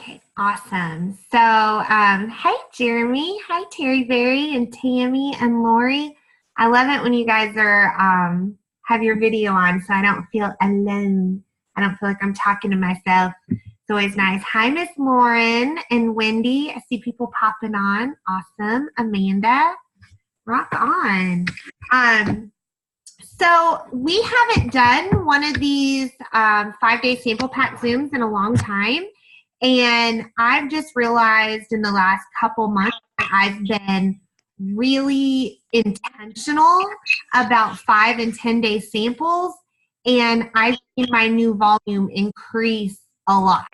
Okay, awesome. So, hey, Jeremy. Hi, Terry Berry and Tammy and Lori. I love it when you guys are have your video on, so I don't feel alone. I don't feel like I'm talking to myself. It's always nice. Hi, Miss Lauren and Wendy. I see people popping on. Awesome. Amanda, rock on. So we haven't done one of these 5-day sample pack Zooms in a long time. And I've just realized in the last couple months that I've been really intentional about 5 and 10-day samples. And I've seen my new volume increase a lot.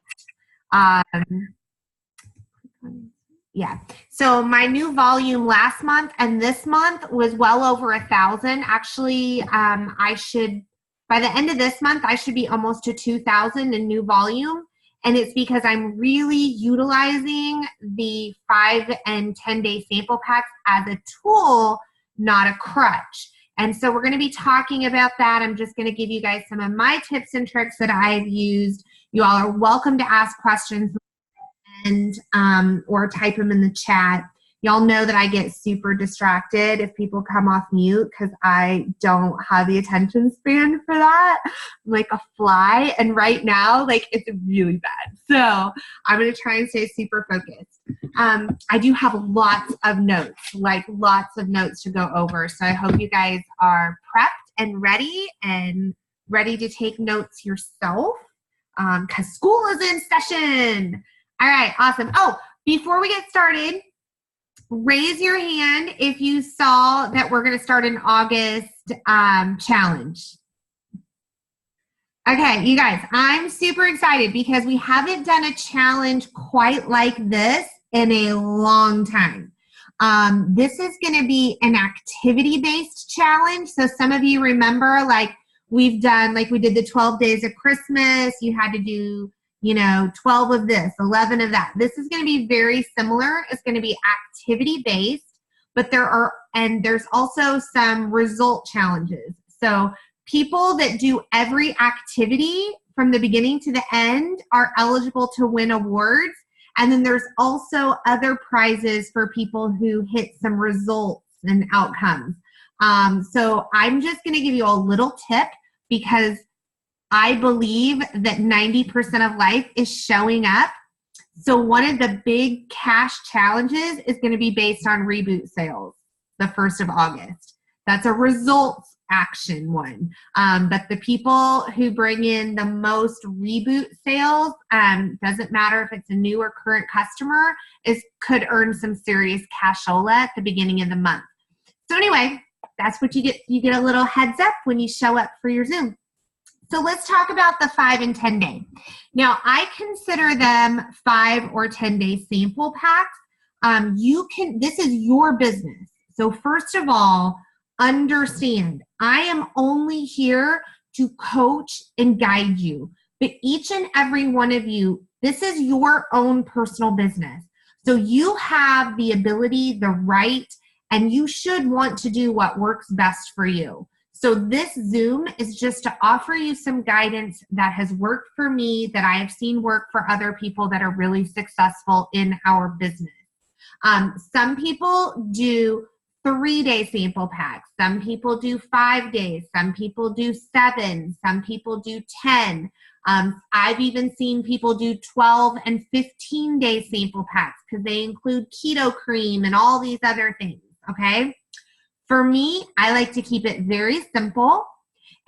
Yeah. So my new volume last month and this month was well over 1,000. Actually, by the end of this month, I should be almost to 2,000 in new volume. And it's because I'm really utilizing the 5 and 10-day sample packs as a tool, not a crutch. And so we're going to be talking about that. I'm just going to give you guys some of my tips and tricks that I've used. You all are welcome to ask questions and or type them in the chat. Y'all know that I get super distracted if people come off mute because I don't have the attention span for that. I'm like a fly, and right now, like, it's really bad. So I'm going to try and stay super focused. I do have lots of notes to go over. So I hope you guys are prepped and ready to take notes yourself because school is in session. All right, awesome. Oh, before we get started, raise your hand if you saw that we're going to start an August challenge. Okay, you guys, I'm super excited because we haven't done a challenge quite like this in a long time. This is going to be an activity-based challenge. So some of you remember, like, we did the 12 days of Christmas. You had to do 12 of this, 11 of that. This is going to be very similar. It's going to be activity-based, but there's also some result challenges. So people that do every activity from the beginning to the end are eligible to win awards. And then there's also other prizes for people who hit some results and outcomes. So I'm just going to give you a little tip because I believe that 90% of life is showing up. So one of the big cash challenges is going to be based on reboot sales, the 1st of August. That's a results action one. But the people who bring in the most reboot sales, doesn't matter if it's a new or current customer, could earn some serious cashola at the beginning of the month. So anyway, that's what you get. You get a little heads up when you show up for your Zoom. So let's talk about the 5 and 10 day. Now, I consider them 5 or 10 day sample packs. This is your business. So first of all, understand, I am only here to coach and guide you. But each and every one of you, this is your own personal business. So you have the ability, the right, and you should want to do what works best for you. So this Zoom is just to offer you some guidance that has worked for me, that I have seen work for other people that are really successful in our business. Some people do 3-day sample packs. Some people do 5 days. Some people do 7. Some people do 10. I've even seen people do 12 and 15-day sample packs because they include keto cream and all these other things, okay? For me, I like to keep it very simple.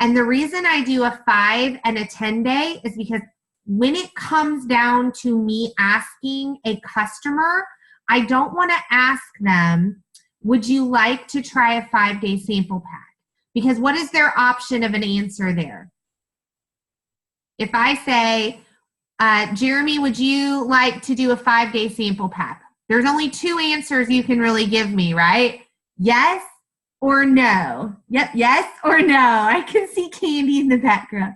And the reason I do a 5 and a 10-day is because when it comes down to me asking a customer, I don't want to ask them, would you like to try a 5-day sample pack? Because what is their option of an answer there? If I say, Jeremy, would you like to do a 5-day sample pack? There's only 2 answers you can really give me, right? Yes or no? Yep, yes or no. I can see Candy in the background.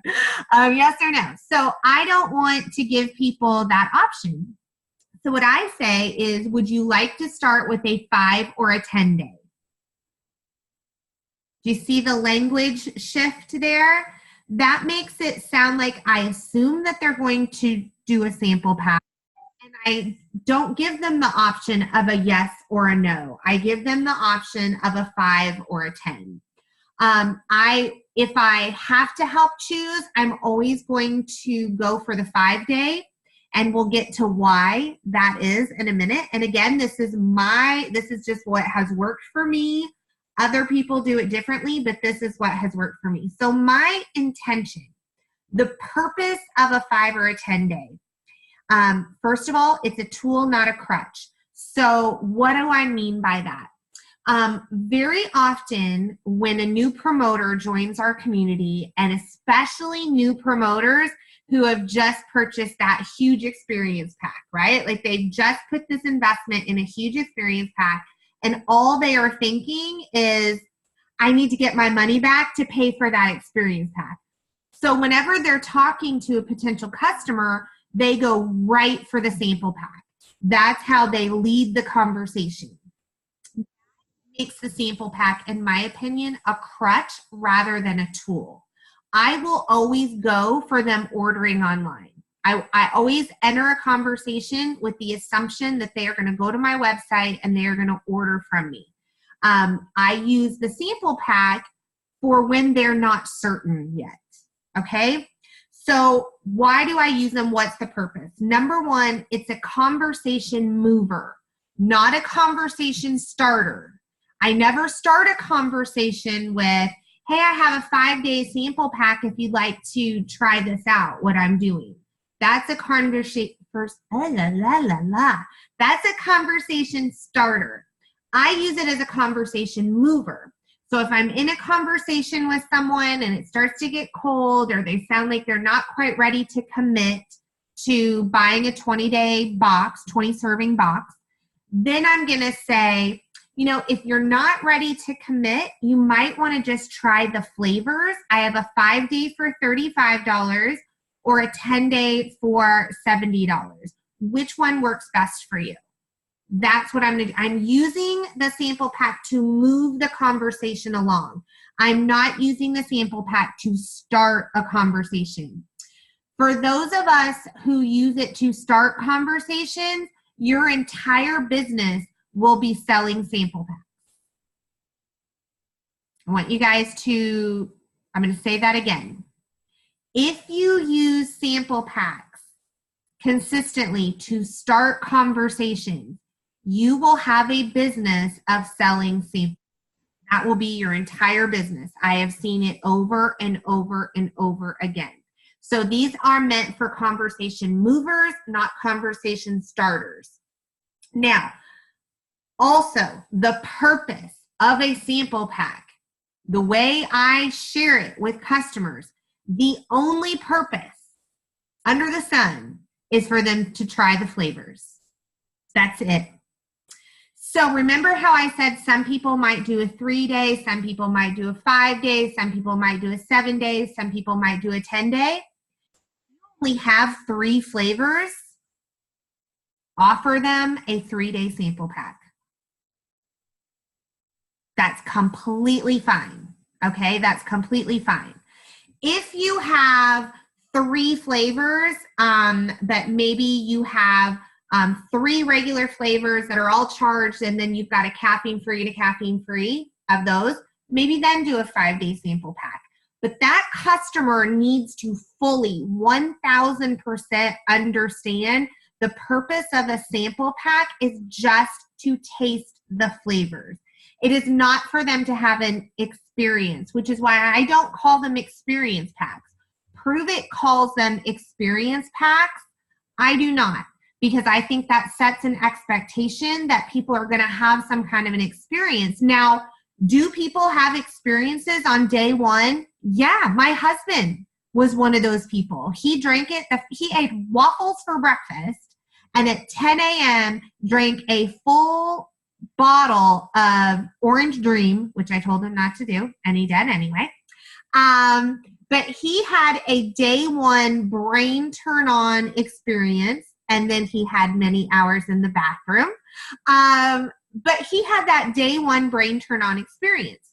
Yes or no. So I don't want to give people that option. So what I say is, would you like to start with a 5 or a 10-day? Do you see the language shift there? That makes it sound like I assume that they're going to do a sample pack. I don't give them the option of a yes or a no. I give them the option of a 5 or a 10. If I have to help choose, I'm always going to go for the 5-day, and we'll get to why that is in a minute. And again, this is just what has worked for me. Other people do it differently, but this is what has worked for me. So my intention, the purpose of a 5 or a 10-day, first of all, it's a tool, not a crutch. So what do I mean by that? Very often when a new promoter joins our community, and especially new promoters who have just purchased that huge experience pack, right? Like they've just put this investment in a huge experience pack, and all they are thinking is, I need to get my money back to pay for that experience pack. So whenever they're talking to a potential customer, they go right for the sample pack. That's how they lead the conversation. Makes the sample pack, in my opinion, a crutch rather than a tool. I will always go for them ordering online. I always enter a conversation with the assumption that they are going to go to my website and they are going to order from me. I use the sample pack for when they're not certain yet. Okay? So why do I use them? What's the purpose? Number one, it's a conversation mover, not a conversation starter. I never start a conversation with, hey, I have a 5-day sample pack if you'd like to try this out, what I'm doing. That's a conversation That's a conversation starter. I use it as a conversation mover. So if I'm in a conversation with someone and it starts to get cold, or they sound like they're not quite ready to commit to buying a 20-day box, 20-serving box, then I'm going to say, you know, if you're not ready to commit, you might want to just try the flavors. I have a 5-day for $35 or a 10-day for $70. Which one works best for you? That's what I'm going to do. I'm using the sample pack to move the conversation along. I'm not using the sample pack to start a conversation. For those of us who use it to start conversations, your entire business will be selling sample packs. I want you guys to, I'm going to say that again. If you use sample packs consistently to start conversations, you will have a business of selling samples. That will be your entire business. I have seen it over and over and over again. So these are meant for conversation movers, not conversation starters. Now, also, the purpose of a sample pack, the way I share it with customers, the only purpose under the sun is for them to try the flavors. That's it. So remember how I said some people might do a 3-day, some people might do a 5-day, some people might do a 7-day, some people might do a 10-day. You only have 3 flavors. Offer them a 3-day sample pack. That's completely fine. Okay, that's completely fine. If you have 3 flavors, but maybe you have 3 regular flavors that are all charged, and then you've got a caffeine-free and a caffeine-free of those, maybe then do a 5-day sample pack. But that customer needs to fully 1000% understand the purpose of a sample pack is just to taste the flavors. It is not for them to have an experience, which is why I don't call them experience packs. Prove It calls them experience packs. I do not, because I think that sets an expectation that people are going to have some kind of an experience. Now, do people have experiences on day one? Yeah, my husband was one of those people. He drank it. He ate waffles for breakfast, and at 10 a.m. drank a full bottle of Orange Dream, which I told him not to do, and he did anyway. But he had a day one brain turn on experience, and then he had many hours in the bathroom. But he had that day one brain turn on experience.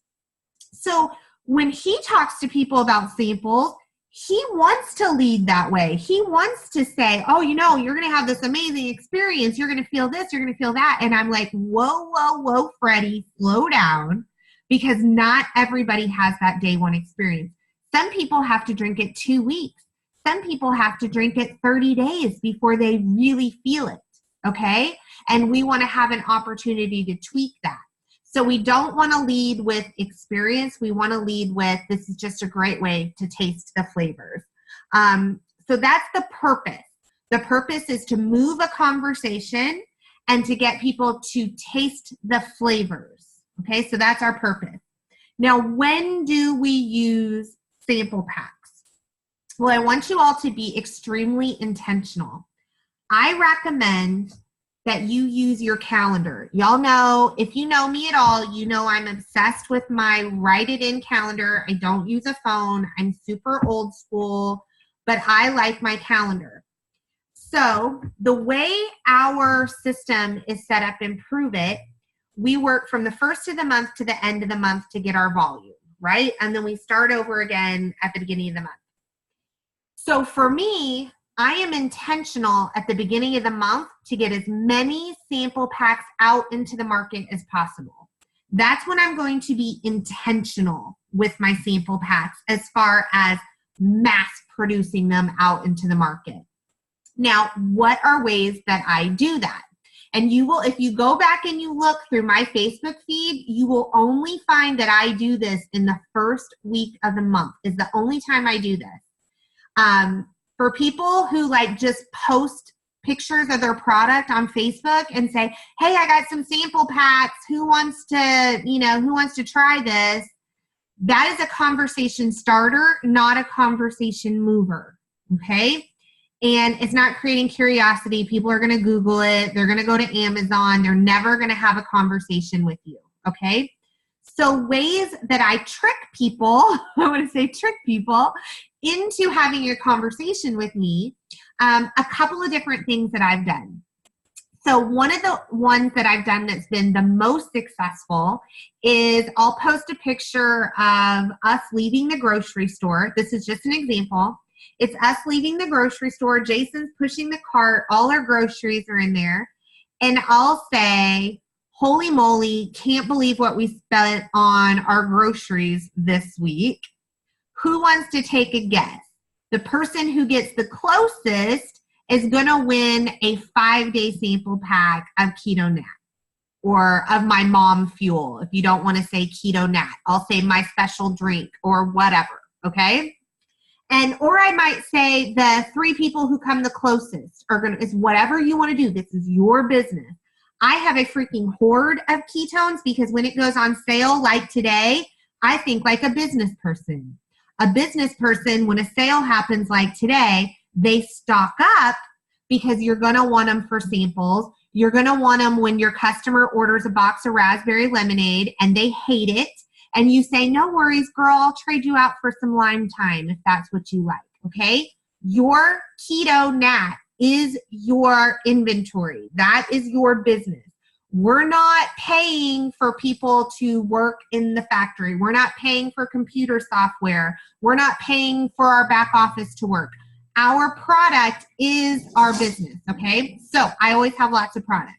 So when he talks to people about samples, he wants to lead that way. He wants to say, oh, you know, you're going to have this amazing experience. You're going to feel this. You're going to feel that. And I'm like, whoa, whoa, whoa, Freddie, slow down, because not everybody has that day one experience. Some people have to drink it 2 weeks. Some people have to drink it 30 days before they really feel it. Okay. And we want to have an opportunity to tweak that. So we don't want to lead with experience. We want to lead with, this is just a great way to taste the flavors. So that's the purpose. The purpose is to move a conversation and to get people to taste the flavors. Okay, so that's our purpose. Now, when do we use sample packs? Well, I want you all to be extremely intentional. I recommend that you use your calendar. Y'all know, if you know me at all, you know I'm obsessed with my write it in calendar. I don't use a phone. I'm super old school, but I like my calendar. So the way our system is set up in Pruvit, we work from the first of the month to the end of the month to get our volume, right? And then we start over again at the beginning of the month. So for me, I am intentional at the beginning of the month to get as many sample packs out into the market as possible. That's when I'm going to be intentional with my sample packs as far as mass producing them out into the market. Now, what are ways that I do that? And you will, if you go back and you look through my Facebook feed, you will only find that I do this in the first week of the month. Is the only time I do this. For people who like just post pictures of their product on Facebook and say, hey, I got some sample packs. Who wants to try this? That is a conversation starter, not a conversation mover. Okay. And it's not creating curiosity. People are going to Google it. They're going to go to Amazon. They're never going to have a conversation with you. Okay. So ways that I trick people, I want to say trick people into having a conversation with me, a couple of different things that I've done. So one of the ones that I've done that's been the most successful is I'll post a picture of us leaving the grocery store. This is just an example. It's us leaving the grocery store. Jason's pushing the cart. All our groceries are in there. And I'll say, holy moly, can't believe what we spent on our groceries this week. Who wants to take a guess? The person who gets the closest is going to win a 5-day sample pack of Keto Nat or of my mom fuel. If you don't want to say Keto Nat, I'll say my special drink or whatever. Okay. Or I might say the 3 people who come the closest are going to, is whatever you want to do. This is your business. I have a freaking hoard of ketones because when it goes on sale like today, I think like a business person. A business person, when a sale happens like today, they stock up because you're going to want them for samples. You're going to want them when your customer orders a box of raspberry lemonade and they hate it. And you say, no worries, girl, I'll trade you out for some lime thyme if that's what you like, okay? Your Keto Nat is your inventory. That is your business. We're not paying for people to work in the factory. We're not paying for computer software. We're not paying for our back office to work. Our product is our business, okay? So I always have lots of product.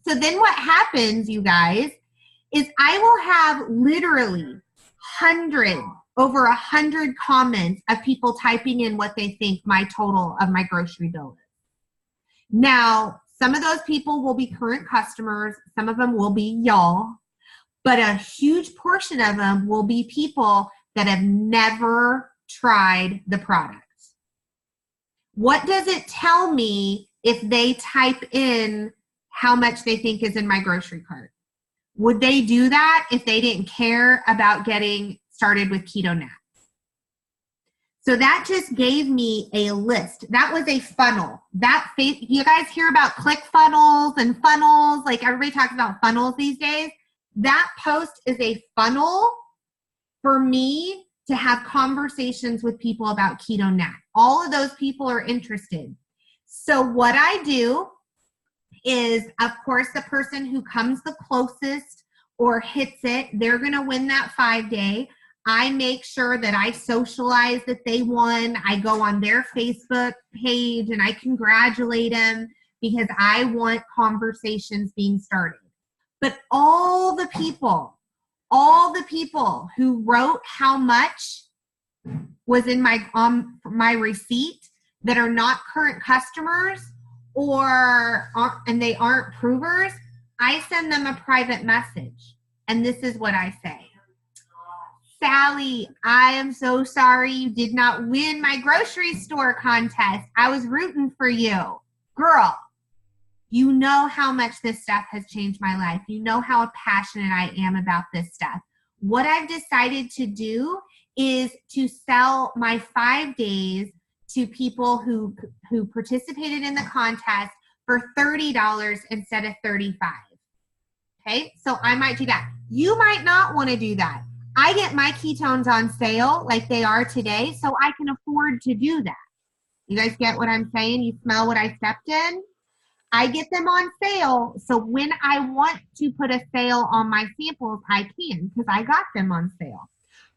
So then what happens, you guys, is I will have literally over 100 comments of people typing in what they think my total of my grocery bill is. Now, some of those people will be current customers. Some of them will be y'all. But a huge portion of them will be people that have never tried the product. What does it tell me if they type in how much they think is in my grocery cart? Would they do that if they didn't care about getting started with Keto Nat? So that just gave me a list. That was a funnel. You guys hear about ClickFunnels and funnels, like everybody talks about funnels these days. That post is a funnel for me to have conversations with people about Keto Nat. All of those people are interested. So what I do is, of course, the person who comes the closest or hits it, they're going to win that 5-day. I make sure that I socialize that they won. I go on their Facebook page and I congratulate them because I want conversations being started. But all the people who wrote how much was in my receipt that are not current customers and they aren't provers, I send them a private message. And this is what I say. Sally, I am so sorry you did not win my grocery store contest. I was rooting for you. Girl, you know how much this stuff has changed my life. You know how passionate I am about this stuff. What I've decided to do is to sell my 5 days to people who participated in the contest for $30 instead of $35. Okay, so I might do that. You might not want to do that. I get my ketones on sale like they are today, so I can afford to do that. You guys get what I'm saying? You smell what I stepped in? I get them on sale, so when I want to put a sale on my samples, I can because I got them on sale.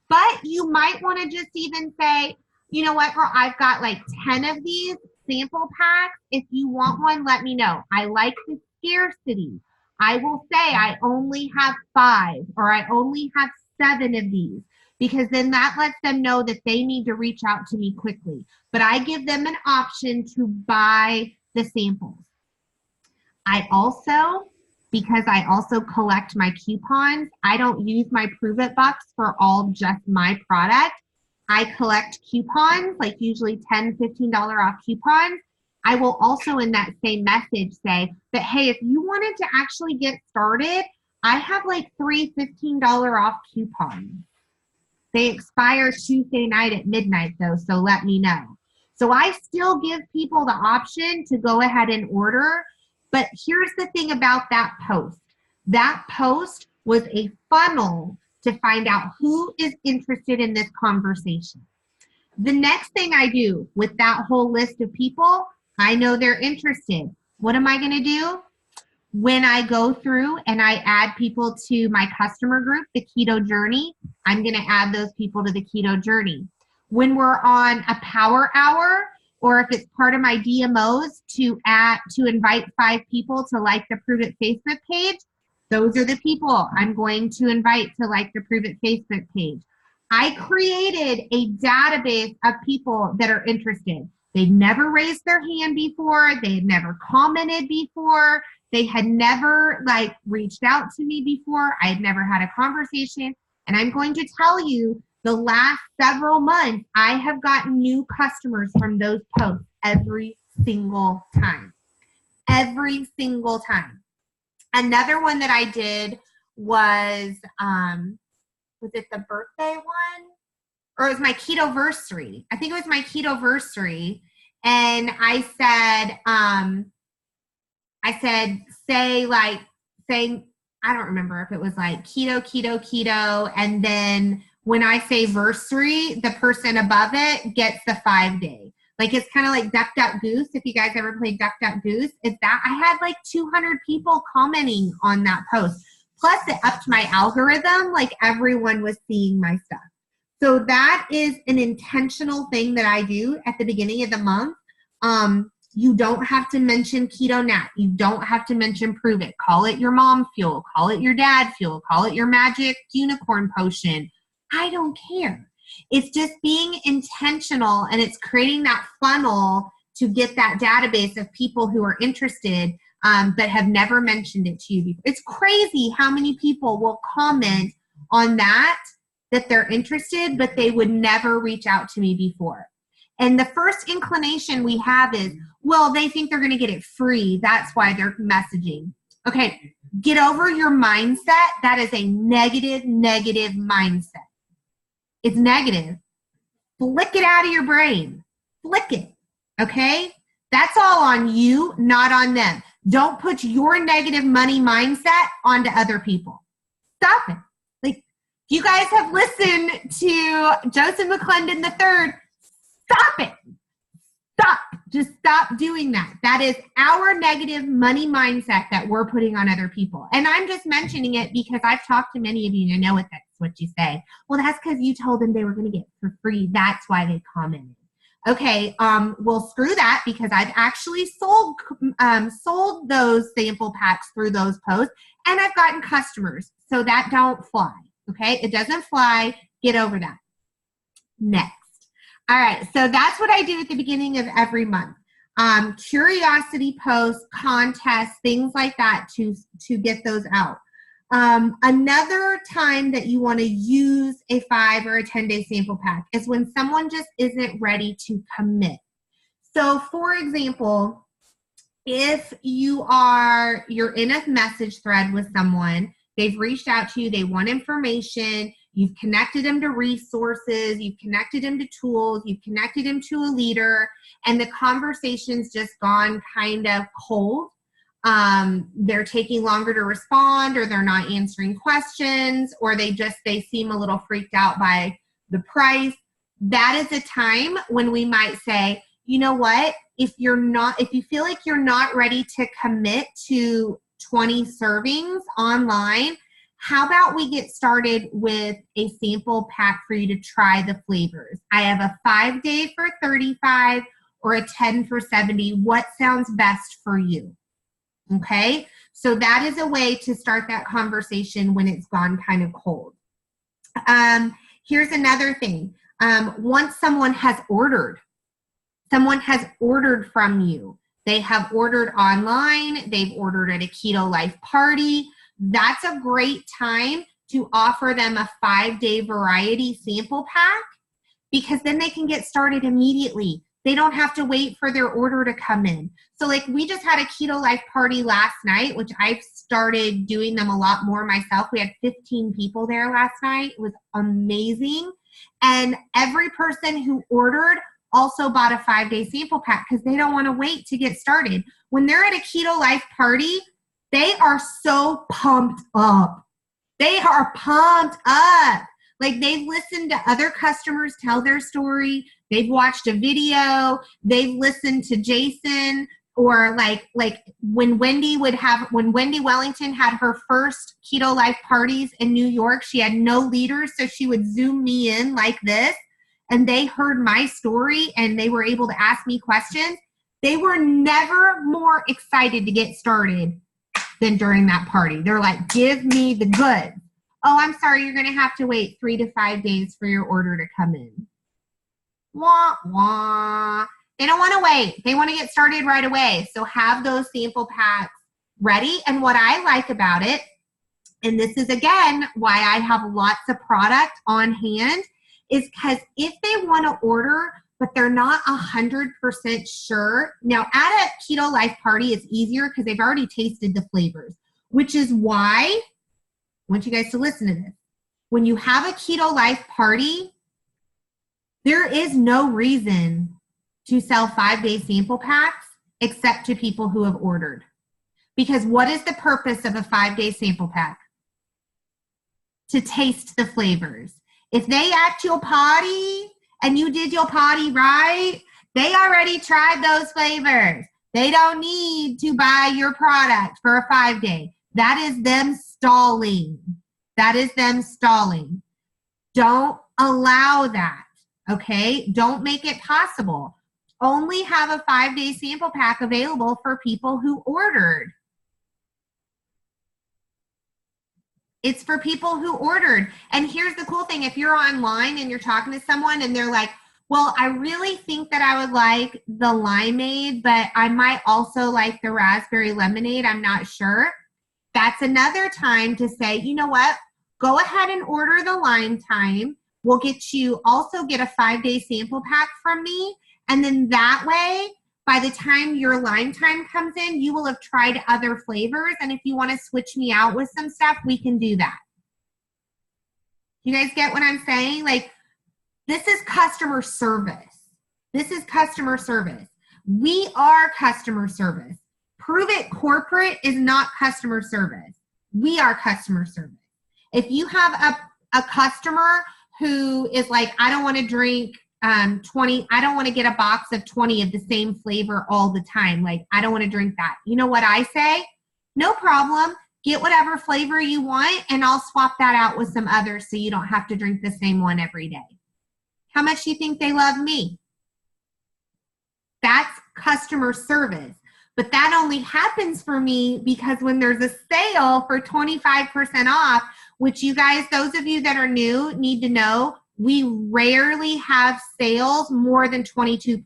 But you might want to just even say, you know what, girl, I've got like 10 of these sample packs. If you want one, let me know. I like the scarcity. I will say I only have 5 or I only have 7 of these because then that lets them know that they need to reach out to me quickly. But I give them an option to buy the samples. Because I also collect my coupons, I don't use my Prove It bucks for all just my product. I collect coupons, like usually $10, $15 off coupons. I will also in that same message say that, hey, if you wanted to actually get started, I have like 3 $15 off coupons. They expire Tuesday night at midnight though, so let me know. So I still give people the option to go ahead and order. But here's the thing about that post. That post was a funnel to find out who is interested in this conversation. The next thing I do with that whole list of people, I know they're interested. What am I going to do? When I go through and I add people to my customer group, the Keto Journey, I'm going to add those people to the Keto Journey. When we're on a power hour, or if it's part of my DMOs to invite 5 people to like the Prove It Facebook page, those are the people I'm going to invite to like the Prove It Facebook page. I created a database of people that are interested. They'd never raised their hand before. They had never commented before. They had never reached out to me before. I had never had a conversation. And I'm going to tell you, the last several months, I have gotten new customers from those posts every single time. Every single time. Another one that I did was it the birthday one? Or it was my Ketoversary. I think it was my Ketoversary. And I said, say, I don't remember if it was like keto, and then when I say versary, the person above it gets the 5-day. It's kind of like Duck Duck Goose. If you guys ever played Duck Duck Goose, it's that. I had 200 people commenting on that post. Plus it upped my algorithm, everyone was seeing my stuff. So that is an intentional thing that I do at the beginning of the month. You don't have to mention Keto Nat. You don't have to mention Prove It. Call it your mom fuel. Call it your dad fuel. Call it your magic unicorn potion. I don't care. It's just being intentional, and it's creating that funnel to get that database of people who are interested but have never mentioned it to you before. It's crazy how many people will comment on that they're interested, but they would never reach out to me before. And the first inclination we have is, well, they think they're going to get it free. That's why they're messaging. Okay, get over your mindset. That is a negative mindset. It's negative. Flick it out of your brain. Flick it, okay? That's all on you, not on them. Don't put your negative money mindset onto other people. Stop it. You guys have listened to Joseph McClendon III. Stop it. Stop. Just stop doing that. That is our negative money mindset that we're putting on other people. And I'm just mentioning it because I've talked to many of you and I know what what you say. Well, that's because you told them they were going to get for free. That's why they commented. Okay, well, screw that, because I've actually sold those sample packs through those posts, and I've gotten customers. So that don't fly, okay? It doesn't fly. Get over that. Next. All right, so that's what I do at the beginning of every month. Curiosity posts, contests, things like that to get those out. Another time that you want to use a 5 or a 10-day sample pack is when someone just isn't ready to commit. So for example, if you're in a message thread with someone, they've reached out to you, they want information, you've connected them to resources, you've connected them to tools, you've connected them to a leader, and the conversation's just gone kind of cold. They're taking longer to respond, or they're not answering questions, or they seem a little freaked out by the price. That is a time when we might say, you know what, if you feel like you're not ready to commit to 20 servings online, how about we get started with a sample pack for you to try the flavors? I have a 5-day for $35 or a 10 for $70. What sounds best for you? Okay, so that is a way to start that conversation when it's gone kind of cold. Here's another thing. Once someone has ordered from you, they have ordered online, they've ordered at a Keto Life party, that's a great time to offer them a 5-day variety sample pack, because then they can get started immediately. They don't have to wait for their order to come in. So like we just had a Keto Life party last night, which I've started doing them a lot more myself. We had 15 people there last night. It was amazing. And every person who ordered also bought a 5-day sample pack because they don't want to wait to get started. When they're at a Keto Life party, they are so pumped up. They are pumped up. Like they've listened to other customers tell their story. They've watched a video. They've listened to Jason, or like when Wendy Wellington had her first Keto Life parties in New York, she had no leaders, so she would Zoom me in like this, and they heard my story and they were able to ask me questions. They were never more excited to get started than during that party. They're like, give me the goods. Oh, I'm sorry, you're going to have to wait 3 to 5 days for your order to come in. Wah, wah. They don't want to wait. They want to get started right away. So have those sample packs ready. And what I like about it, and this is, again, why I have lots of product on hand, is because if they want to order, but they're not 100% sure. Now, at a Keto Life party, it's easier because they've already tasted the flavors, which is why I want you guys to listen to this. When you have a Keto Life party, there is no reason to sell 5-day sample packs except to people who have ordered. Because what is the purpose of a 5-day sample pack? To taste the flavors. If they at your party and you did your party right, they already tried those flavors. They don't need to buy your product for a 5-day. That is them stalling. That is them stalling. Don't allow that, okay? Don't make it possible. Only have a 5-day sample pack available for people who ordered. It's for people who ordered. And here's the cool thing. If you're online and you're talking to someone and they're like, well, I really think that I would like the limeade, but I might also like the raspberry lemonade. I'm not sure. That's another time to say, you know what? Go ahead and order the lime time. We'll get a 5-day sample pack from me. And then that way, by the time your lime time comes in, you will have tried other flavors. And if you want to switch me out with some stuff, we can do that. You guys get what I'm saying? Like, this is customer service. This is customer service. We are customer service. Prove It Corporate is not customer service. We are customer service. If you have a customer who is like, I don't want to drink 20, I don't want to get a box of 20 of the same flavor all the time. Like, I don't want to drink that. You know what I say? No problem. get whatever flavor you want, and I'll swap that out with some others so you don't have to drink the same one every day. How much do you think they love me? That's customer service. But that only happens for me because when there's a sale for 25% off, which you guys, those of you that are new, need to know, we rarely have sales more than 22%.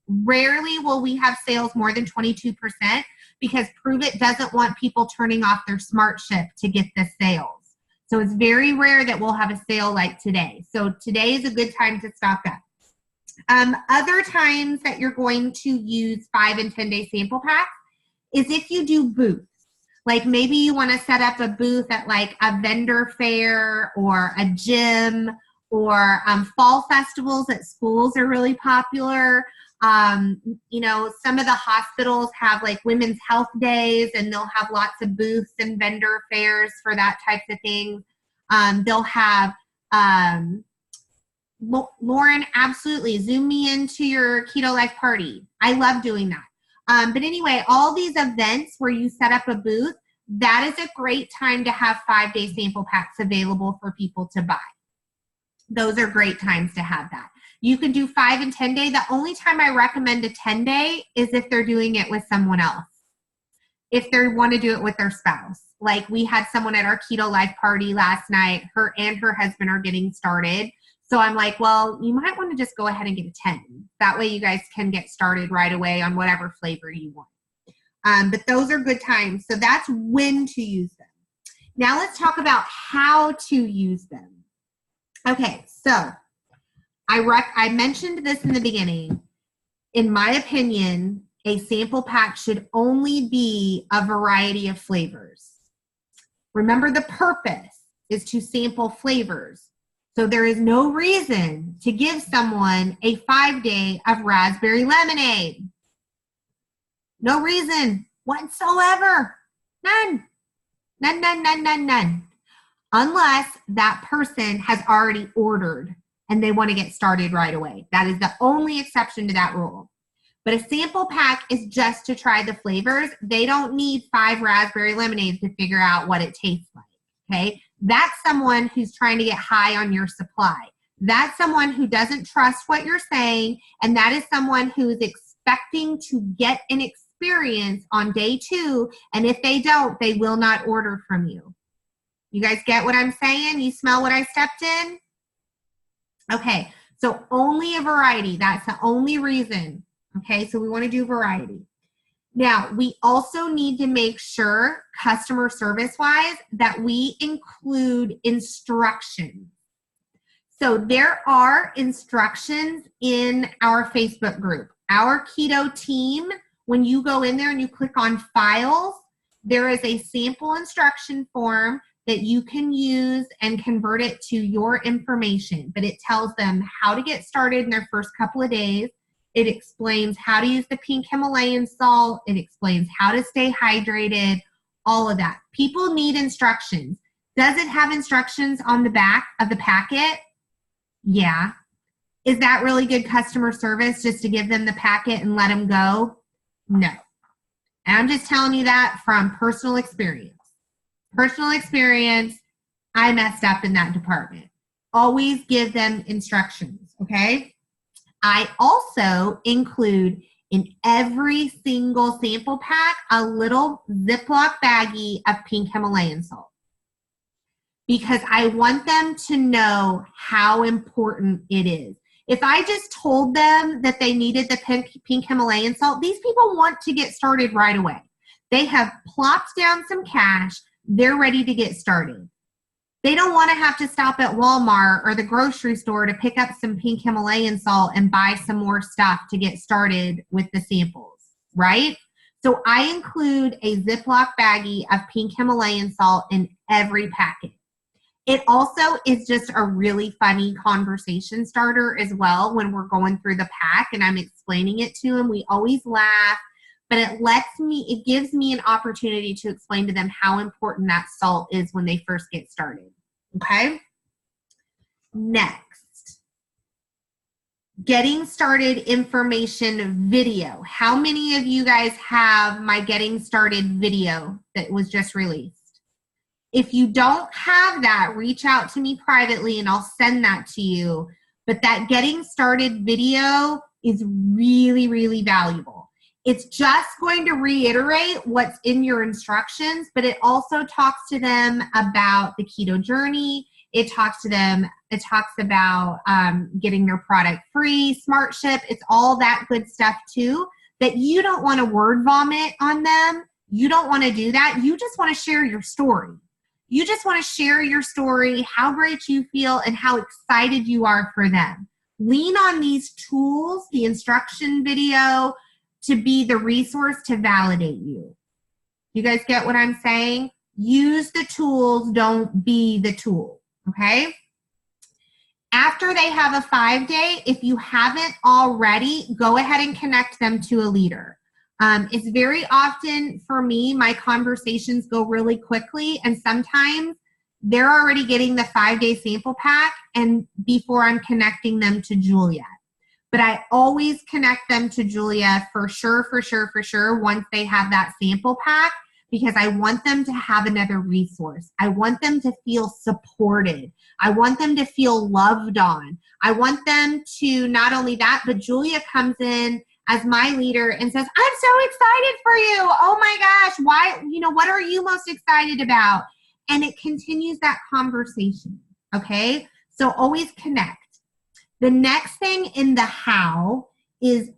Rarely will we have sales more than 22% because Pruvit doesn't want people turning off their smart ship to get the sales. So it's very rare that we'll have a sale like today. So today is a good time to stock up. Other times that you're going to use 5 and 10 day sample packs is if you do booths. Like maybe you want to set up a booth at like a vendor fair or a gym, or fall festivals at schools are really popular. You know, some of the hospitals have like women's health days, and they'll have lots of booths and vendor fairs for that types of things. They'll have, Lauren, absolutely, Zoom me into your Keto Life party. I love doing that. But anyway, all these events where you set up a booth, that is a great time to have 5-day sample packs available for people to buy. Those are great times to have that. You can do 5 and 10 day. The only time I recommend a 10 day is if they're doing it with someone else. If they want to do it with their spouse. Like we had someone at our Keto Life party last night, her and her husband are getting started. So I'm like, well, you might want to just go ahead and get a 10. That way you guys can get started right away on whatever flavor you want. But those are good times. So that's when to use them. Now let's talk about how to use them. Okay, so I mentioned this in the beginning. In my opinion, a sample pack should only be a variety of flavors. Remember, the purpose is to sample flavors. So there is no reason to give someone a 5-day of raspberry lemonade. No reason whatsoever. None. None, none, none, none, none. Unless that person has already ordered and they want to get started right away. That is the only exception to that rule. But a sample pack is just to try the flavors. They don't need 5 raspberry lemonades to figure out what it tastes like, okay? That's someone who's trying to get high on your supply. That's someone who doesn't trust what you're saying, and that is someone who is expecting to get an experience on day 2, and if they don't, they will not order from you. You guys get what I'm saying? You smell what I stepped in? Okay, so only a variety. That's the only reason. Okay, so we want to do variety. Now, we also need to make sure, customer service-wise, that we include instructions. So there are instructions in our Facebook group. Our keto team, when you go in there and you click on files, there is a sample instruction form that you can use and convert it to your information. But it tells them how to get started in their first couple of days. It explains how to use the pink Himalayan salt. It explains how to stay hydrated, all of that. People need instructions. Does it have instructions on the back of the packet? Yeah. Is that really good customer service just to give them the packet and let them go? No. And I'm just telling you that from personal experience. Personal experience, I messed up in that department. Always give them instructions, okay? I also include in every single sample pack a little Ziploc baggie of pink Himalayan salt, because I want them to know how important it is. If I just told them that they needed the pink Himalayan salt, these people want to get started right away. They have plopped down some cash. They're ready to get started. They don't want to have to stop at Walmart or the grocery store to pick up some pink Himalayan salt and buy some more stuff to get started with the samples, right? So I include a Ziploc baggie of pink Himalayan salt in every packet. It also is just a really funny conversation starter as well when we're going through the pack and I'm explaining it to them. We always laugh. But it gives me an opportunity to explain to them how important that salt is when they first get started, okay? Next, Getting started information video. How many of you guys have my getting started video that was just released? If you don't have that, reach out to me privately and I'll send that to you. But that getting started video is really, really valuable. It's just going to reiterate what's in your instructions, but it also talks to them about the keto journey. It talks about getting their product free, smart ship. It's all that good stuff too, that you don't want to word vomit on them. You don't want to do that. You just want to share your story. You just want to share your story, how great you feel, and how excited you are for them. Lean on these tools, the instruction video, to be the resource to validate you. You guys get what I'm saying? Use the tools, don't be the tool, okay? After they have a 5-day, if you haven't already, go ahead and connect them to a leader. It's very often for me, my conversations go really quickly, and sometimes they're already getting the 5-day sample pack and before I'm connecting them to Julia. But I always connect them to Julia for sure, once they have that sample pack, because I want them to have another resource. I want them to feel supported. I want them to feel loved on. I want them to, not only that, but Julia comes in as my leader and says, I'm so excited for you. Oh my gosh, why, what are you most excited about? And it continues that conversation, okay? So always connect. The next thing in the how is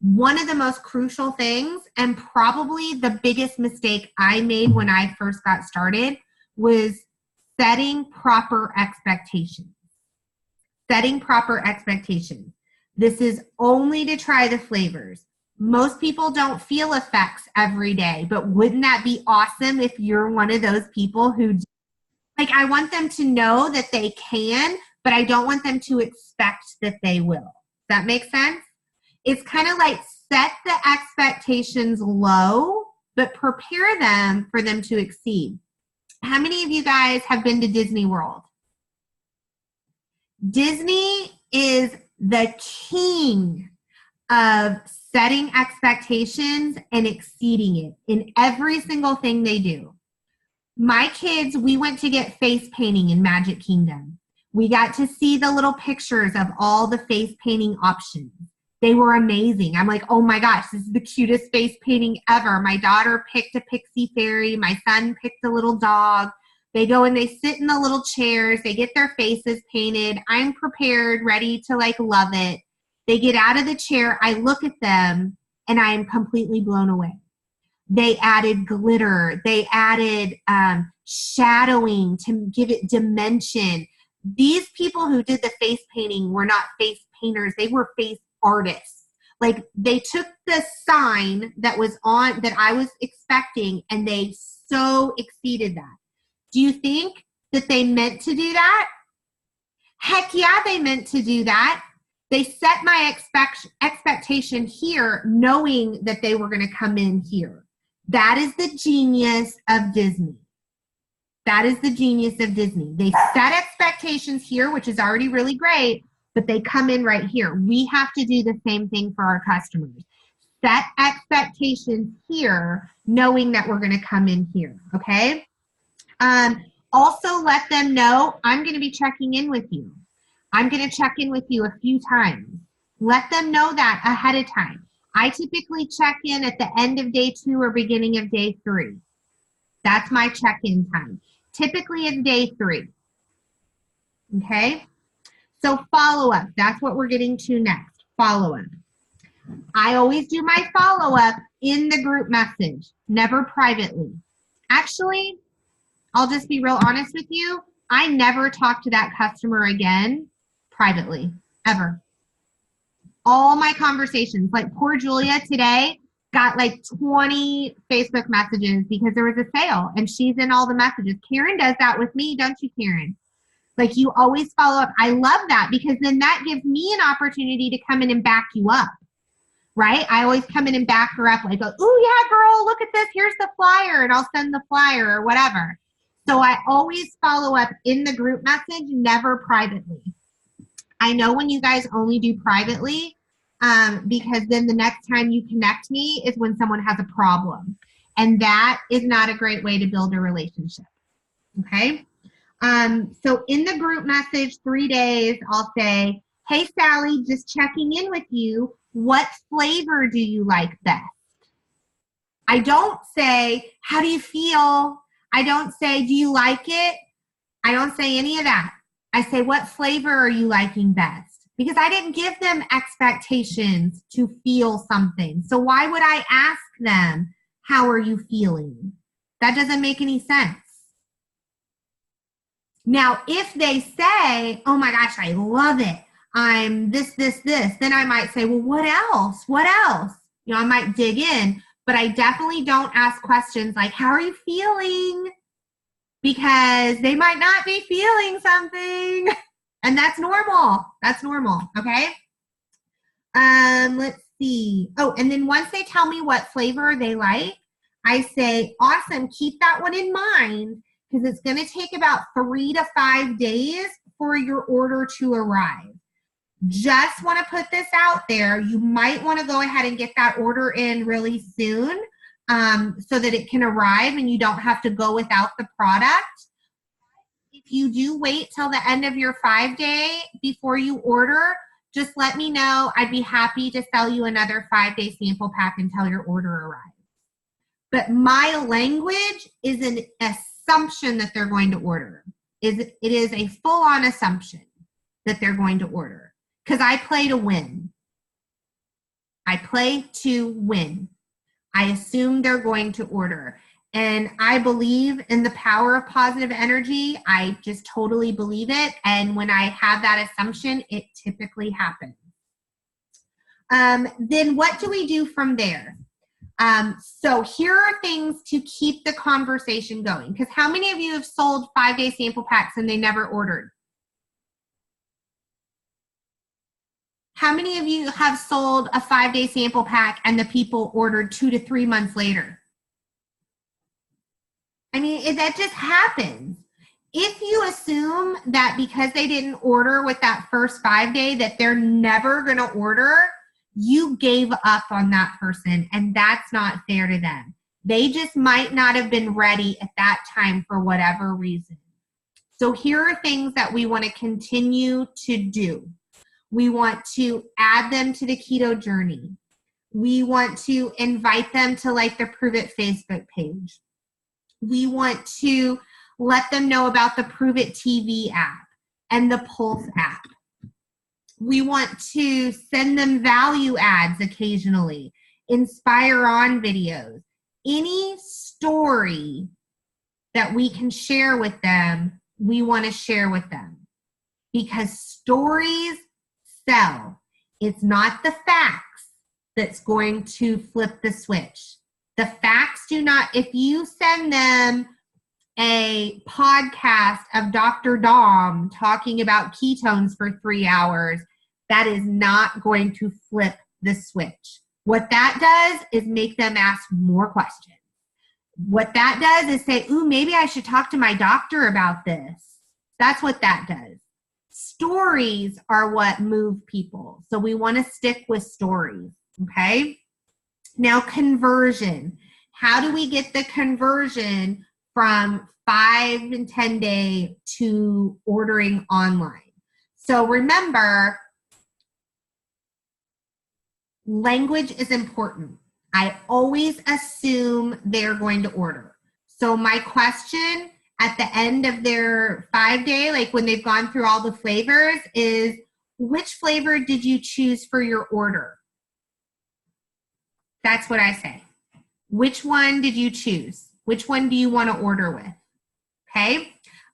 one of the most crucial things, and probably the biggest mistake I made when I first got started, was setting proper expectations. Setting proper expectations. This is only to try the flavors. Most people don't feel effects every day, but wouldn't that be awesome if you're one of those people who, I want them to know that they can, but I don't want them to expect that they will. Does that make sense? It's kind of like set the expectations low, but prepare them for them to exceed. How many of you guys have been to Disney World? Disney is the king of setting expectations and exceeding it in every single thing they do. My kids, we went to get face painting in Magic Kingdom. We got to see the little pictures of all the face painting options. They were amazing. I'm like, oh my gosh, this is the cutest face painting ever. My daughter picked a pixie fairy. My son picked a little dog. They go and they sit in the little chairs. They get their faces painted. I'm prepared, ready to love it. They get out of the chair. I look at them and I am completely blown away. They added glitter. They added shadowing to give it dimension. These people who did the face painting were not face painters. They were face artists. They took the sign that was on, that I was expecting, and they so exceeded that. Do you think that they meant to do that? Heck yeah, they meant to do that. They set my expectation here, knowing that they were going to come in here. That is the genius of Disney. That is the genius of Disney. They set expectations here, which is already really great, but they come in right here. We have to do the same thing for our customers. Set expectations here, knowing that we're going to come in here, okay? Also let them know I'm going to be checking in with you. I'm going to check in with you a few times. Let them know that ahead of time. I typically check in at the end of day 2 or beginning of day 3. That's my check-in time. Typically it's day 3. Okay? So follow-up. That's what we're getting to next. Follow-up. I always do my follow-up in the group message, never privately. Actually, I'll just be real honest with you. I never talk to that customer again privately, ever. All my conversations, poor Julia today got 20 Facebook messages because there was a sale and she's in all the messages. Karen does that with me, don't you, Karen? You always follow up. I love that because then that gives me an opportunity to come in and back you up, right? I always come in and back her up, oh yeah, girl, look at this. Here's the flyer, and I'll send the flyer or whatever. So I always follow up in the group message, never privately. I know when you guys only do privately, because then the next time you connect me is when someone has a problem. And that is not a great way to build a relationship. Okay? So in the group message, 3 days, I'll say, hey, Sally, just checking in with you. What flavor do you like best? I don't say, how do you feel? I don't say, do you like it? I don't say any of that. I say, what flavor are you liking best? Because I didn't give them expectations to feel something. So why would I ask them, how are you feeling? That doesn't make any sense. Now, if they say, oh my gosh, I love it, I'm this, then I might say, well, what else? What else? You know, I might dig in, but I definitely don't ask questions like, how are you feeling? Because they might not be feeling something. And that's normal. That's normal, okay? Let's see. Oh, and then once they tell me what flavor they like, I say, awesome, keep that one in mind, because it's going to take about 3 to 5 days for your order to arrive. Just want to put this out there. You might want to go ahead and get that order in really soon, so that it can arrive and you don't have to go without the product. If you do wait till the end of your 5-day before you order, just let me know. I'd be happy to sell you another 5-day sample pack until your order arrives. But my language is an assumption that they're going to order. It is a full-on assumption that they're going to order, because I play to win. I play to win. I assume they're going to order. And I believe in the power of positive energy. I just totally believe it. And when I have that assumption, it typically happens. Then what do we do from there? So here are things to keep the conversation going. Because how many of you have sold 5-day sample packs and they never ordered? How many of you have sold a 5-day sample pack and the people ordered 2 to 3 months later? I mean, that just happens. If you assume that because they didn't order with that first 5-day that they're never going to order, you gave up on that person, and that's not fair to them. They just might not have been ready at that time for whatever reason. So here are things that we want to continue to do. We want to add them to the keto journey. We want to invite them to like the Prove It Facebook page. We want to let them know about the Prove It TV app and the Pulse app. We want to send them value ads occasionally, Inspire On videos, any story that we can share with them, we want to share with them, because stories sell. It's not the facts that's going to flip the switch. The facts do not. If you send them a podcast of Dr. Dom talking about ketones for 3 hours, that is not going to flip the switch. What that does is make them ask more questions. What that does is say, ooh, maybe I should talk to my doctor about this. That's what that does. Stories are what move people. So we want to stick with stories, okay? Now, conversion. How do we get the conversion from 5 and 10 day to ordering online? So remember, language is important. I always assume they're going to order. So my question at the end of their 5-day, like when they've gone through all the flavors, is which flavor did you choose for your order? That's what I say. Which one did you choose? Which one do you want to order with? Okay.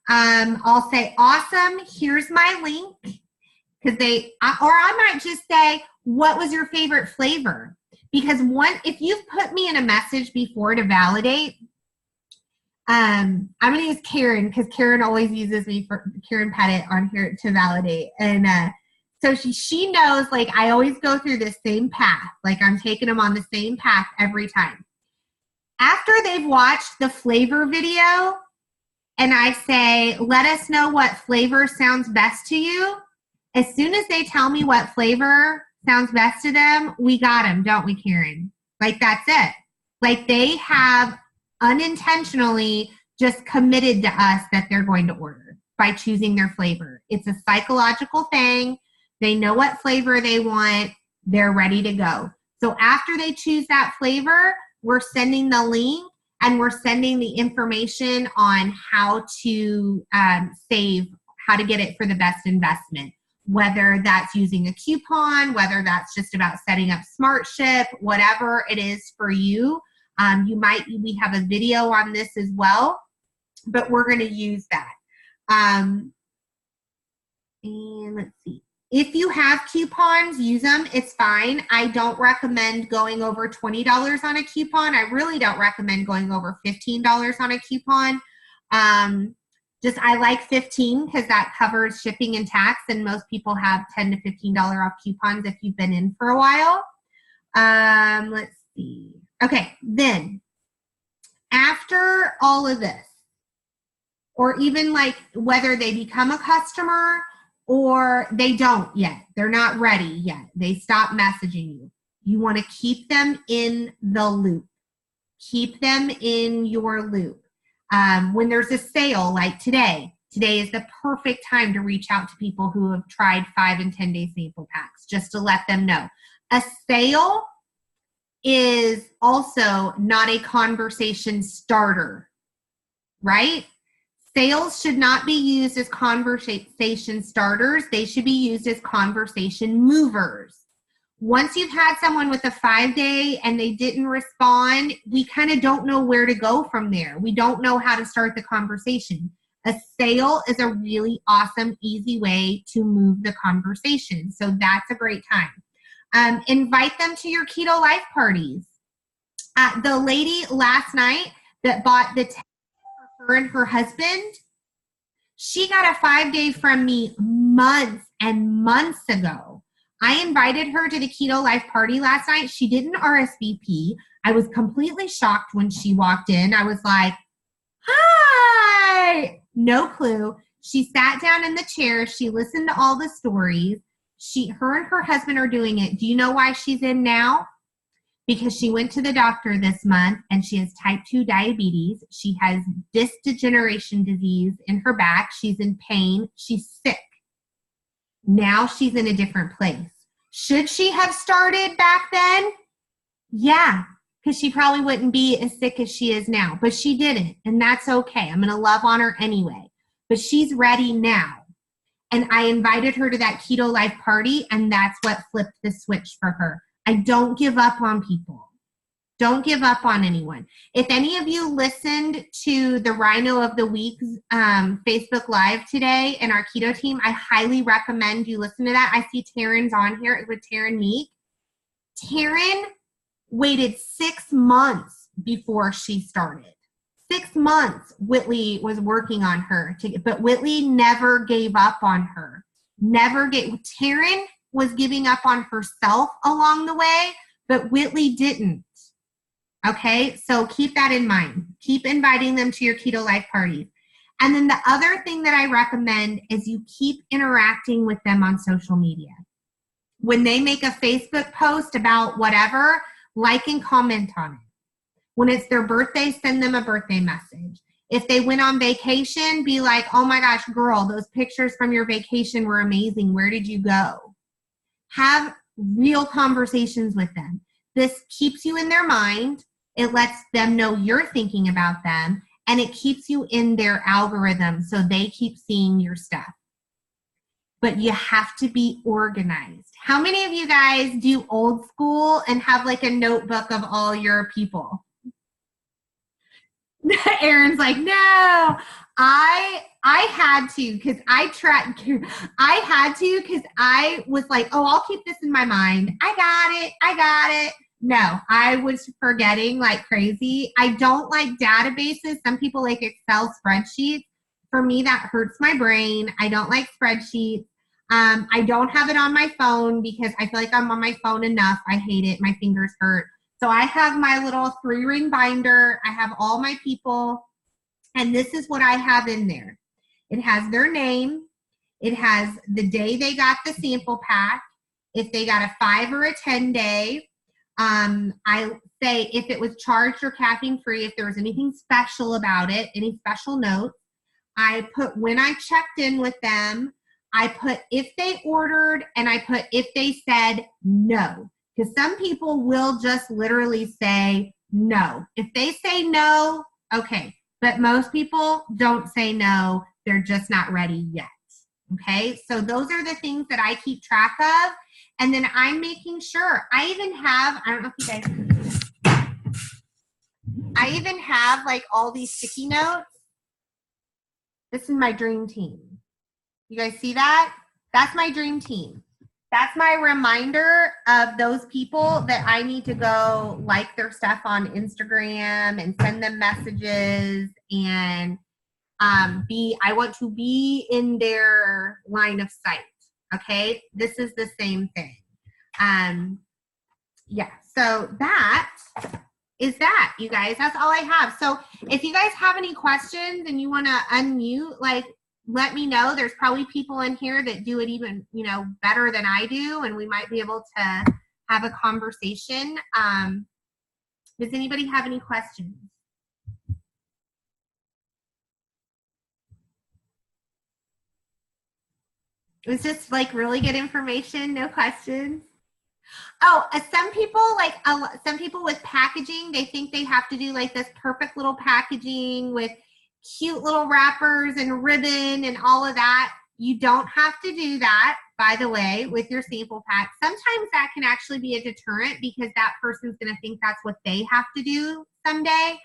I'll say, awesome, here's my link. Because or I might just say, what was your favorite flavor? Because if you've put me in a message before to validate, I'm going to use Karen, because Karen always uses me for Karen Pettit on here to validate. And so she knows, like, I always go through the same path. Like, I'm taking them on the same path every time. After they've watched the flavor video and I say, let us know what flavor sounds best to you, As soon as they tell me what flavor sounds best to them, we got them, don't we, Karen? Like, that's it. Like, they have unintentionally just committed to us that they're going to order by choosing their flavor. It's a psychological thing. They know what flavor they want. They're ready to go. So after they choose that flavor, we're sending the link and we're sending the information on how to save, how to get it for the best investment. Whether that's using a coupon, whether that's just about setting up SmartShip, whatever it is for you. We have a video on this as well, but we're going to use that. And let's see. If you have coupons, use them. It's fine. I don't recommend going over $20 on a coupon. I really don't recommend going over $15 on a coupon. I like 15 because that covers shipping and tax, and most people have $10 to $15 off coupons if you've been in for a while. Let's see. Okay, then after all of this, or even like whether they become a customer or they don't yet, they're not ready yet, they stop messaging you, you want to keep them in the loop. Keep them in your loop. When there's a sale like today is the perfect time to reach out to people who have tried 5 and 10 day sample packs, just to let them know. A sale is also not a conversation starter, right? Sales should not be used as conversation starters. They should be used as conversation movers. Once you've had someone with a 5-day and they didn't respond, we kind of don't know where to go from there. We don't know how to start the conversation. A sale is a really awesome, easy way to move the conversation. So that's a great time. Invite them to your Keto Life parties. The lady last night that bought the tent for her and her husband, she got a 5-day from me months and months ago. I invited her to the Keto Life party last night. She didn't RSVP. I was completely shocked when she walked in. I was like, hi, no clue. She sat down in the chair. She listened to all the stories. Her and her husband are doing it. Do you know why she's in now? Because she went to the doctor this month and she has type 2 diabetes. She has disc degeneration disease in her back. She's in pain. She's sick. Now she's in a different place. Should she have started back then? Yeah, because she probably wouldn't be as sick as she is now. But she didn't, and that's okay. I'm going to love on her anyway. But she's ready now. And I invited her to that Keto Life party, and that's what flipped the switch for her. I don't give up on people. Don't give up on anyone. If any of you listened to the Rhino of the Week's Facebook Live today in our keto team, I highly recommend you listen to that. I see Taryn's on here with Taryn Meek. Taryn waited 6 months before she started. 6 months Whitley was working on her, but Whitley never gave up on her. Taryn was giving up on herself along the way, but Whitley didn't. Okay, so keep that in mind. Keep inviting them to your Keto Life parties. And then the other thing that I recommend is you keep interacting with them on social media. When they make a Facebook post about whatever, like and comment on it. When it's their birthday, send them a birthday message. If they went on vacation, be like, oh my gosh, girl, those pictures from your vacation were amazing. Where did you go? Have real conversations with them. This keeps you in their mind. It lets them know you're thinking about them, and it keeps you in their algorithm so they keep seeing your stuff. But you have to be organized. How many of you guys do old school and have like a notebook of all your people? Aaron's like, no, I had to because I was like, oh, I'll keep this in my mind. I got it. No, I was forgetting like crazy. I don't like databases. Some people like Excel spreadsheets. For me, that hurts my brain. I don't like spreadsheets. I don't have it on my phone because I feel like I'm on my phone enough. I hate it. My fingers hurt. So I have my little 3-ring binder. I have all my people, and this is what I have in there. It has their name. It has the day they got the sample pack, if they got a 5 or a 10 day. I say if it was charged or caffeine free, if there was anything special about it, any special notes. I put when I checked in with them, I put if they ordered, and I put if they said no. Because some people will just literally say no. If they say no, okay. But most people don't say no. They're just not ready yet. Okay, so those are the things that I keep track of. And then I'm making sure. I even have, I don't know if you guys can see, I even have like all these sticky notes. This is my dream team. You guys see that? That's my dream team. That's my reminder of those people that I need to go like their stuff on Instagram and send them messages and I want to be in their line of sight. Okay, this is the same thing. Yeah, so that is that, you guys. That's all I have. So if you guys have any questions and you want to unmute, like, let me know. There's probably people in here that do it even, better than I do, and we might be able to have a conversation. Does anybody have any questions? It was just like really good information, no questions. Oh, some people with packaging, they think they have to do like this perfect little packaging with cute little wrappers and ribbon and all of that. You don't have to do that, by the way, with your sample pack. Sometimes that can actually be a deterrent because that person's going to think that's what they have to do someday.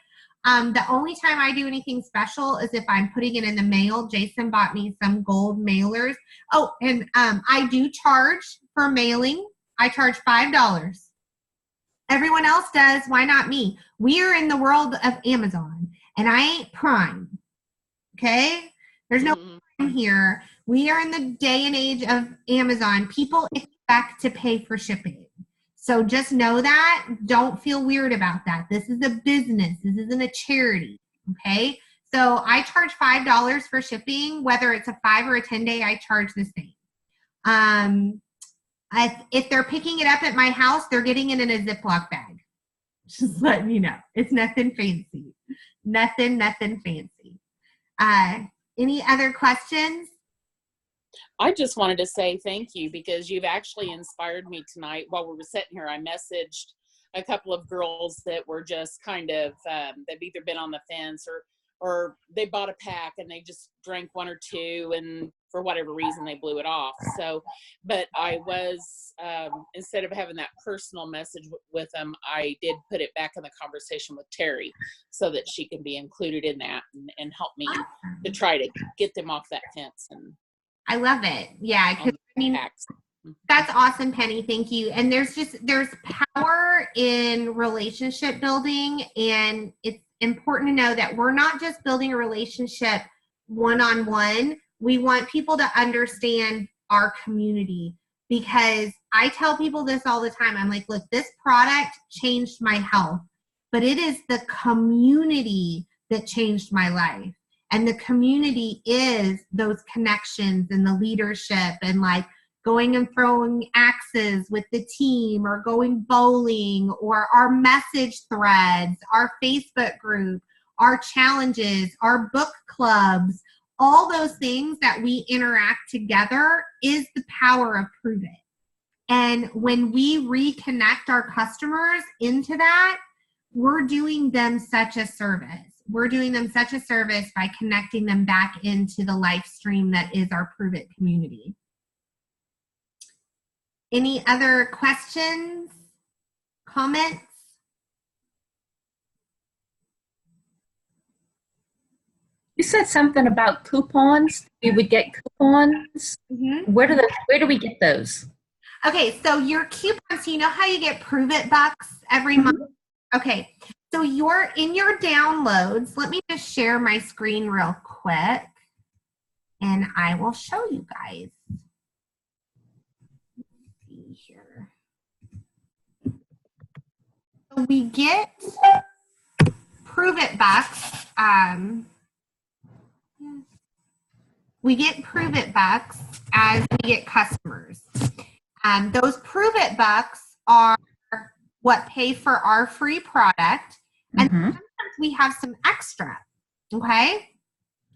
The only time I do anything special is if I'm putting it in the mail. Jason bought me some gold mailers. Oh, and I do charge for mailing. I charge $5. Everyone else does. Why not me? We are in the world of Amazon, and I ain't Prime. Okay? There's no Prime here. We are in the day and age of Amazon. People expect to pay for shipping. So just know that. Don't feel weird about that. This is a business. This isn't a charity. Okay? So I charge $5 for shipping. Whether it's a 5 or a 10 day, I charge the same. If they're picking it up at my house, they're getting it in a Ziploc bag. Just letting you know. It's nothing fancy. Nothing fancy. Any other questions? I just wanted to say thank you because you've actually inspired me tonight. While we were sitting here, I messaged a couple of girls that were just kind of, they've either been on the fence or they bought a pack and they just drank 1 or 2 and for whatever reason they blew it off. So, but I was, instead of having that personal message with them, I did put it back in the conversation with Terry so that she can be included in that and help me to try to get them off that fence. And I love it. Yeah, because I mean, that's awesome, Penny. Thank you. And there's power in relationship building, and it's important to know that we're not just building a relationship one-on-one. We want people to understand our community, because I tell people this all the time. I'm like, look, this product changed my health, but it is the community that changed my life. And the community is those connections and the leadership and like going and throwing axes with the team or going bowling or our message threads, our Facebook group, our challenges, our book clubs, all those things that we interact together is the power of Prove It. And when we reconnect our customers into that, we're doing them such a service. We're doing them such a service by connecting them back into the life stream that is our Prove It community. Any other questions, comments? You said something about coupons. We would get coupons. Mm-hmm. Where do we get those? Okay, so your coupons, you know how you get Prove It bucks every month? Okay, so you're in your downloads. Let me just share my screen real quick, and I will show you guys. Let's see here. So we get Prove It bucks. we get Prove It bucks as we get customers. Those Prove It bucks are what pay for our free product. And sometimes we have some extra, okay?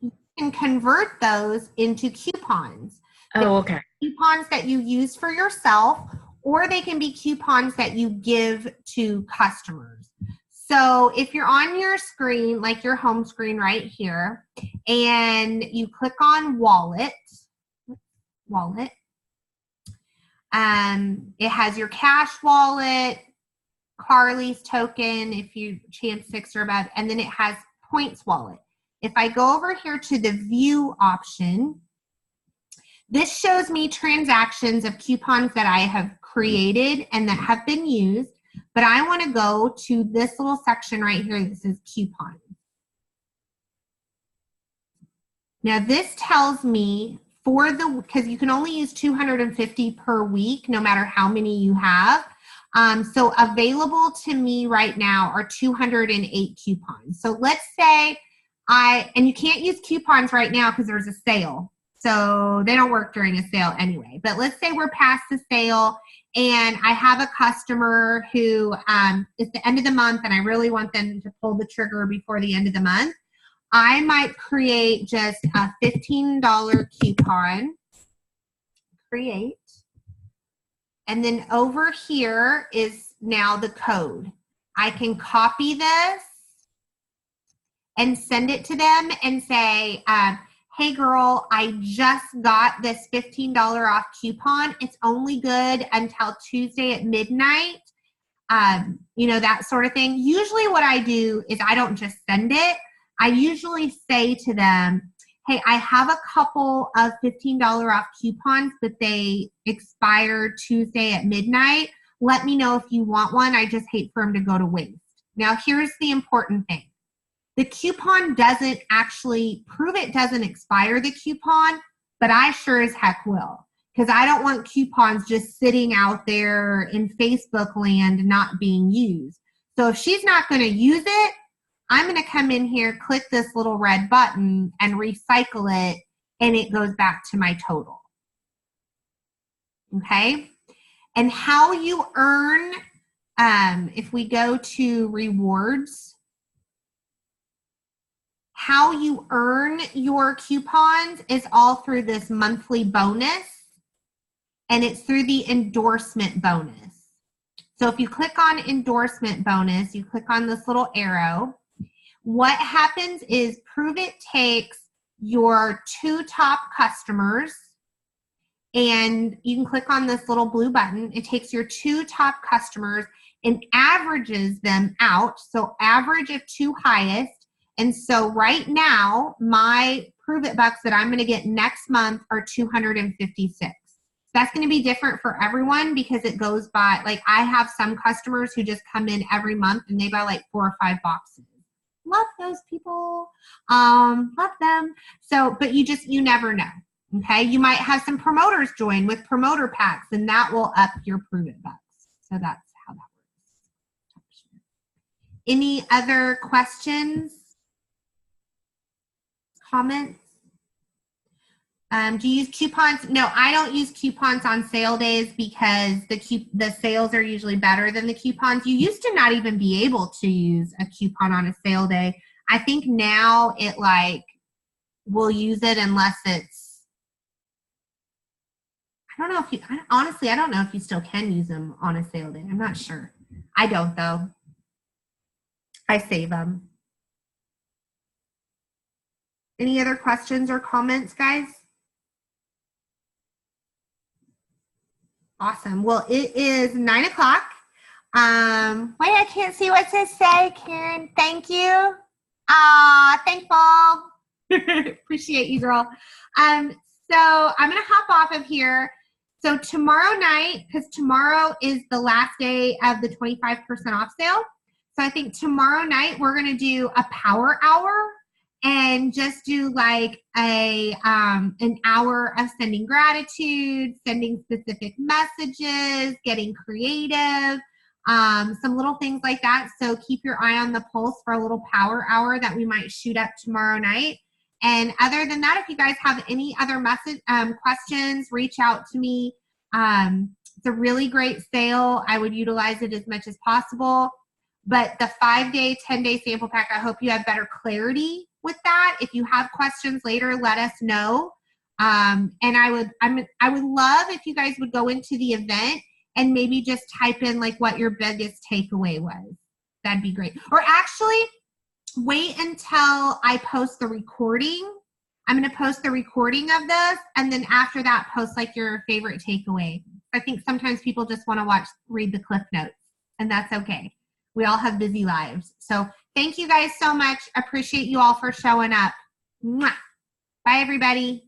You can convert those into coupons. Oh, okay. Coupons that you use for yourself, or they can be coupons that you give to customers. So if you're on your screen, like your home screen right here, and you click on wallet, it has your cash wallet, Carly's token, if you chance 6 or above, and then it has points wallet. If I go over here to the view option, this shows me transactions of coupons that I have created and that have been used, but I want to go to this little section right here that says coupons. Now this tells me because you can only use 250 per week, no matter how many you have. So available to me right now are 208 coupons. So let's say and you can't use coupons right now because there's a sale. So they don't work during a sale anyway. But let's say we're past the sale and I have a customer who it's the end of the month and I really want them to pull the trigger before the end of the month. I might create just a $15 coupon. Create. And then over here is now the code. I can copy this and send it to them and say, hey girl, I just got this $15 off coupon. It's only good until Tuesday at midnight. That sort of thing. Usually what I do is I don't just send it. I usually say to them, hey, I have a couple of $15 off coupons, but they expire Tuesday at midnight. Let me know if you want one. I just hate for them to go to waste. Now, here's the important thing. The coupon doesn't actually, Prove It doesn't expire the coupon, but I sure as heck will. Because I don't want coupons just sitting out there in Facebook land not being used. So if she's not going to use it, I'm going to come in here, click this little red button, and recycle it, and it goes back to my total. Okay? And how you earn, if we go to rewards, how you earn your coupons is all through this monthly bonus, and it's through the endorsement bonus. So if you click on endorsement bonus, you click on this little arrow. What happens is Prove It takes your 2 top customers, and you can click on this little blue button. It takes your 2 top customers and averages them out. So average of 2 highest. And so right now, my Prove It bucks that I'm going to get next month are 256. That's going to be different for everyone because it goes by, like I have some customers who just come in every month and they buy like 4 or 5 boxes. Love those people. Love them. So, but you never know. Okay. You might have some promoters join with promoter packs and that will up your Prove It bucks. So that's how that works. Any other questions? Comments? Do you use coupons? No, I don't use coupons on sale days because the sales are usually better than the coupons. You used to not even be able to use a coupon on a sale day. I think now it will use it unless it's, honestly, I don't know if you still can use them on a sale day. I'm not sure. I don't though. I save them. Any other questions or comments, guys? Awesome. Well, it is 9 o'clock. Wait, I can't see what to say, Karen. Thank you. Thankful. Appreciate you, girl. So I'm going to hop off of here. So tomorrow night, because tomorrow is the last day of the 25% off sale. So I think tomorrow night we're going to do a power hour and just do like an hour of sending gratitude, sending specific messages, getting creative, some little things like that. So keep your eye on the pulse for a little power hour that we might shoot up tomorrow night. And other than that, if you guys have any other message questions, reach out to me. It's a really great sale. I would utilize it as much as possible. But the 5-day, 10-day sample pack, I hope you have better clarity with that. If you have questions later, let us know. And I would love if you guys would go into the event and maybe just type in like what your biggest takeaway was. That'd be great. Or actually, wait until I post the recording. I'm going to post the recording of this, and then after that, post like your favorite takeaway. I think sometimes people just want to read the cliff notes, and that's okay. We all have busy lives. So thank you guys so much. Appreciate you all for showing up. Mwah. Bye, everybody.